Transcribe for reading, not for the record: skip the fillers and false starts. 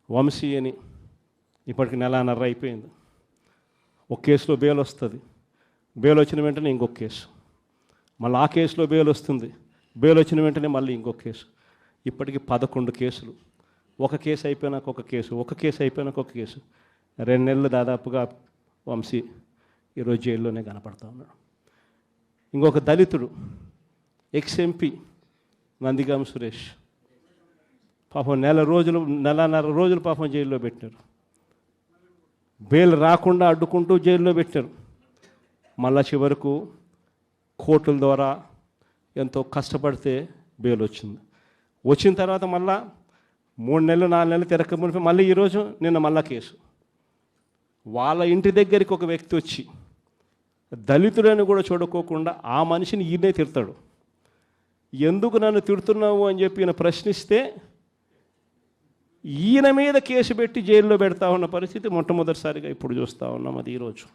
వంశీ అని ఇప్పటికి నెలన్నర అయిపోయింది. ఒక కేసులో బెయిల్ వస్తుంది, బెయిల్ వచ్చిన వెంటనే ఇంకొక కేసు, మళ్ళీ ఆ కేసులో బెయిల్ వస్తుంది, బెయిల్ వచ్చిన వెంటనే మళ్ళీ ఇంకొక కేసు. ఇప్పటికి 11 కేసులు. ఒక కేసు అయిపోయినాక ఒక కేసు, ఒక కేసు అయిపోయినాక ఒక కేసు. 2 నెలలు దాదాపుగా వంశీ ఈరోజు జైల్లోనే కనపడతా ఉన్నాడు. ఇంకొక దళితుడు ఎక్స్ఎంపీ నందిగామ సురేష్ పాపం నెలన్నర రోజులు పాపం జైల్లో పెట్టారు. బెయిల్ రాకుండా అడ్డుకుంటూ జైల్లో పెట్టారు. మళ్ళా చివరకు కోర్టుల ద్వారా ఎంతో కష్టపడితే బెయిల్ వచ్చింది. వచ్చిన తర్వాత మళ్ళా 3 నెలలు 4 నెలలు తిరగకపోతే మళ్ళీ ఈరోజు నిన్న మళ్ళా కేసు. వాళ్ళ ఇంటి దగ్గరికి ఒక వ్యక్తి వచ్చి దళితుడని కూడా చూడుకోకుండా ఆ మనిషిని ఈయనే తిడతాడు. ఎందుకు నన్ను తిడుతున్నావు అని చెప్పి ఈయన ప్రశ్నిస్తే ఈయన మీద కేసు పెట్టి జైల్లో పెడతా ఉన్న పరిస్థితి మొట్టమొదటిసారిగా ఇప్పుడు చూస్తూ ఉన్నాం. అది ఈరోజు